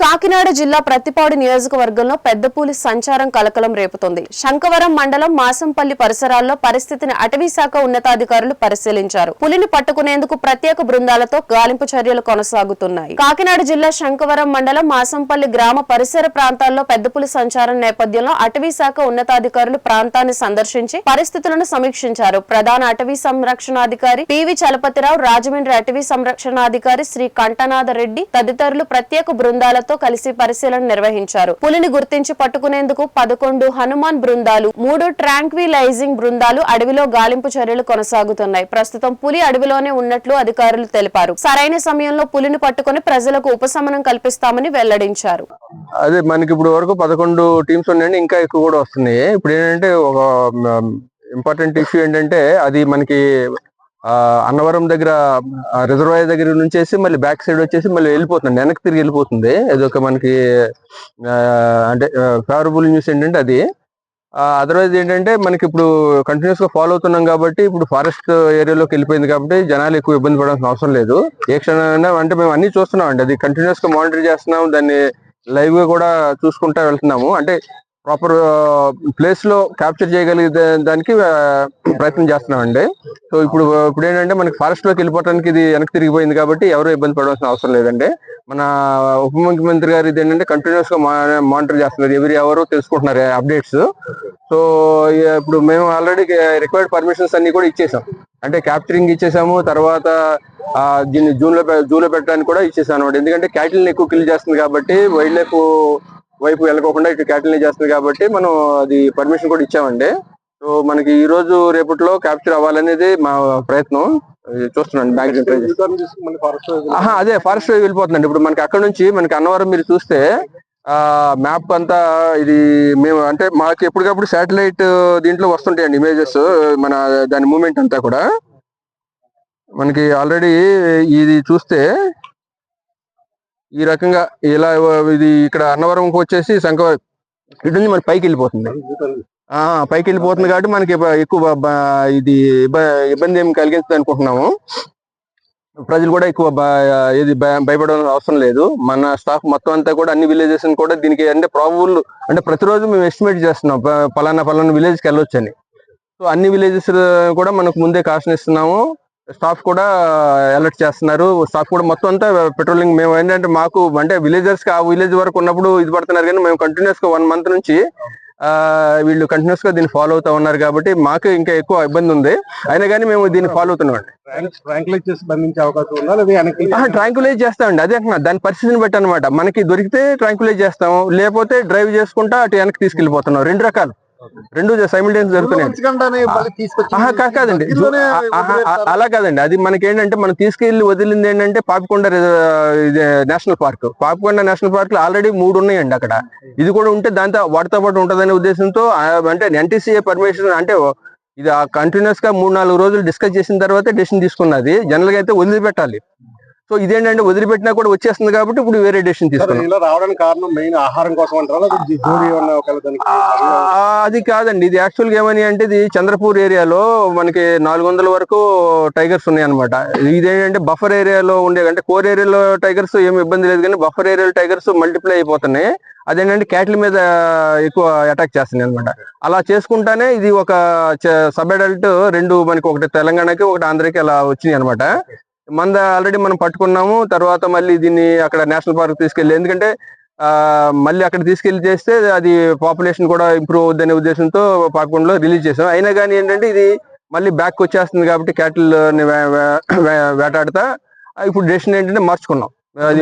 కాకినాడ జిల్లా ప్రతిపాడు నియోజకవర్గంలో పెద్దపూలి సంచారం కలకలం రేపుతోంది. శంకవరం మండలం మాసంపల్లి పరిసరాల్లో పరిస్థితిని అటవీ శాఖ ఉన్నతాధికారులు పరిశీలించారు. పులిని పట్టుకునేందుకు ప్రత్యేక బృందాలతో గాలింపు చర్యలు కొనసాగుతున్నాయి. కాకినాడ జిల్లా శంకవరం మండలం మాసంపల్లి గ్రామ పరిసర ప్రాంతాల్లో పెద్దపులి సంచారం నేపథ్యంలో అటవీ శాఖ ఉన్నతాధికారులు ప్రాంతాన్ని సందర్శించి పరిస్థితులను సమీక్షించారు. ప్రధాన అటవీ సంరక్షణాధికారి పివి చలపతిరావు, రాజమండ్రి అటవీ సంరక్షణాధికారి శ్రీ కంఠనాథ రెడ్డి తదితరులు ప్రత్యేక బృందాలతో కలిసి పరిశీలన నిర్వహించారు. పులిని గుర్తించి పట్టుకునేందుకు 11 హనుమాన్ బృందాలు, 3 ట్రాంక్విలైజింగ్ బృందాలు అడవిలో గాలింపు చర్యలు కొనసాగుతున్నాయి. ప్రస్తుతం పులి అడవిలోనే ఉన్నట్లు అధికారులు తెలిపారు. సరైన సమయంలో పులిని పట్టుకుని ప్రజలకు ఉపశమనం కల్పిస్తామని వెల్లడించారు. అదే మనకి ఇప్పుడు వరకు 11 టీమ్స్ ఉన్నాయండి, ఇంకా ఎక్కువ కూడా వస్తున్నాయి. ఇప్పుడు ఏంటంటే ఒక ఇంపార్టెంట్ ఇష్యూ ఏంటంటే అది మనకి అన్నవరం దగ్గర రిజర్వాయర్ దగ్గర నుంచేసి మళ్ళీ బ్యాక్ సైడ్ వచ్చేసి మళ్ళీ వెళ్ళిపోతుంది, వెనక్కి తిరిగి వెళ్ళిపోతుంది. అదొక మనకి అంటే ఫేవరబుల్ న్యూస్ ఏంటంటే అది. అదర్వైజ్ ఏంటంటే మనకి ఇప్పుడు కంటిన్యూస్ గా ఫాలో అవుతున్నాం కాబట్టి ఇప్పుడు ఫారెస్ట్ ఏరియాలోకి వెళ్ళిపోయింది కాబట్టి జనాలు ఎక్కువ ఇబ్బంది పడాల్సిన అవసరం లేదు. ఏ క్షణమైనా అంటే మేము అన్ని చూస్తున్నాం అండి, అది కంటిన్యూస్ గా మానిటర్ చేస్తున్నాం, దాన్ని లైవ్ గా కూడా చూసుకుంటా వెళ్తున్నాము. అంటే ప్రాపర్ ప్లేస్ లో క్యాప్చర్ చేయగలిగే దానికి ప్రయత్నం చేస్తున్నాం అండి. సో ఇప్పుడు ఏంటంటే మనకి ఫారెస్ట్ లోకి వెళ్ళిపోవడానికి ఇది వెనక్కి తిరిగిపోయింది కాబట్టి ఎవరు ఇబ్బంది పడాల్సిన అవసరం లేదండి. మన ఉప ముఖ్యమంత్రి గారు ఇది ఏంటంటే కంటిన్యూస్ గా మానిటర్ చేస్తున్నారు, ఎవరు ఎవరు తెలుసుకుంటున్నారు అప్డేట్స్. సో ఇప్పుడు మేము ఆల్రెడీ రిక్వైర్డ్ పర్మిషన్స్ అన్ని కూడా ఇచ్చేసాం, అంటే క్యాప్చరింగ్ ఇచ్చేసాము, తర్వాత దీన్ని జూలో పెట్టడానికి కూడా ఇచ్చేసాను అనమాట. ఎందుకంటే క్యాటిల్ని ఎక్కువ కిల్ చేస్తుంది కాబట్టి, వైల్డ్ లైఫ్ వైపు వెళ్ళకోకుండా ఇటు క్యాటిల్ని చేస్తుంది కాబట్టి మనం అది పర్మిషన్ కూడా ఇచ్చామండి. సో మనకి ఈ రోజు రేపట్లో క్యాప్చర్ అవ్వాలనేది మా ప్రయత్నం. చూస్తున్నాను అదే ఫారెస్ట్ వెళ్ళిపోతుందండి. ఇప్పుడు మనకి అక్కడ నుంచి మనకి అన్నవరం మీరు చూస్తే మ్యాప్ అంతా ఇది మేము అంటే మాకు ఎప్పటికప్పుడు శాటిలైట్ దీంట్లో వస్తుంటాయండి ఇమేజెస్, మన దాని మూమెంట్ అంతా కూడా మనకి ఆల్రెడీ ఇది చూస్తే ఈ రకంగా ఇలా ఇది ఇక్కడ అన్నవరంకి వచ్చేసి శంకవరం ఇటు నుంచి మన పైకి వెళ్ళిపోతుంది, కాబట్టి మనకి ఎక్కువ ఇది ఇబ్బంది ఏమి కలిగిస్తుంది అనుకుంటున్నాము. ప్రజలు కూడా ఎక్కువ ఏది భయపడాల్సిన అవసరం లేదు. మన స్టాఫ్ మొత్తం అంతా కూడా అన్ని విలేజెస్ కూడా దీనికి అంటే ప్రాబబుల్ అంటే ప్రతిరోజు మేము ఎస్టిమేట్ చేస్తున్నాం పలానా విలేజ్కి వెళ్ళొచ్చు అని. సో అన్ని విలేజెస్ కూడా మనకు ముందే కాషన్ ఇస్తున్నాము, స్టాఫ్ కూడా అలర్ట్ చేస్తున్నారు. స్టాఫ్ కూడా మొత్తం అంతా పెట్రోలింగ్. మేము ఏంటంటే మాకు అంటే విలేజర్స్ కి ఆ విలేజ్ వరకు ఉన్నప్పుడు ఇది పడుతున్నారు, కానీ మేము కంటిన్యూస్ గా 1 month నుంచి వీళ్ళు కంటిన్యూస్ గా దీన్ని ఫాలో అవుతా ఉన్నారు కాబట్టి మాకు ఇంకా ఎక్కువ ఇబ్బంది ఉంది. అయినా కానీ మేము దీన్ని ఫాలో అవుతున్నాం. ట్రాంక్యులైజ్ చేస్తామండి, అదే అంటున్నా, దాని పరిస్థితిని బట్టి అనమాట. మనకి దొరికితే ట్రాంక్యులైజ్ చేస్తాము, లేకపోతే డ్రైవ్ చేసుకుంటా అటు వెనక్కి తీసుకెళ్లిపోతున్నాం. 2 రకాలు, 2 సైమిల్టేనియస్ జరుగుతున్నాయి. కాదండి, అలా కాదండి. అది మనకి ఏంటంటే మనం తీసుకెళ్లి వదిలింది ఏంటంటే Papikonda national park. Papikonda national park లో ఆల్రెడీ 3 ఉన్నాయండి. అక్కడ ఇది కూడా ఉంటే దాంతో వాటితో పాటు ఉంటదనే ఉద్దేశంతో అంటే NTCA పర్మిషన్ అంటే ఇది కంటిన్యూస్ గా 3-4 రోజులు డిస్కస్ చేసిన తర్వాత డెసిషన్ తీసుకున్నది. జనరల్ గా అయితే వదిలిపెట్టాలి. సో ఇదేంటంటే వదిలిపెట్టినా కూడా వచ్చేస్తుంది కాబట్టి ఇప్పుడు వేరే డెసిషన్ తీసుకున్నాం. రావడానికి కారణం మెయిన్ ఆహారం కోసం అంటారా? అది కాదండి, ఇది యాక్చువల్ గా ఏమని అంటే ఇది చంద్రపూర్ ఏరియాలో మనకి 400 వరకు టైగర్స్ ఉన్నాయి అనమాట. ఇదేంటంటే బఫర్ ఏరియాలో ఉండే అంటే కోర్ ఏరియాలో టైగర్స్ ఏమి ఇబ్బంది లేదు, కానీ బఫర్ ఏరియాలో టైగర్స్ మల్టిప్లై అయిపోతున్నాయి. అదేంటంటే క్యాటిల్ మీద ఎక్కువ అటాక్ చేస్తున్నాయి అనమాట. అలా చేసుకుంటానే ఇది ఒక సబ్ అడల్ట్ 2 మనకి, ఒకటి తెలంగాణకి ఒకటి ఆంధ్రకి అలా వచ్చినాయి అనమాట. ఆల్రెడీ మనం పట్టుకున్నాము. తర్వాత మళ్ళీ దీన్ని అక్కడ నేషనల్ పార్క్ తీసుకెళ్ళి, ఎందుకంటే మళ్ళీ అక్కడ తీసుకెళ్లి చేస్తే అది పాపులేషన్ కూడా ఇంప్రూవ్ అవుద్దనే ఉద్దేశంతో పాపకొండలో రిలీజ్ చేసాం. అయినా కానీ ఏంటంటే ఇది మళ్ళీ బ్యాక్ వచ్చేస్తుంది కాబట్టి క్యాటిల్ వేటాడుతా ఇప్పుడు డెసిషన్ ఏంటంటే మార్చుకున్నాం. అది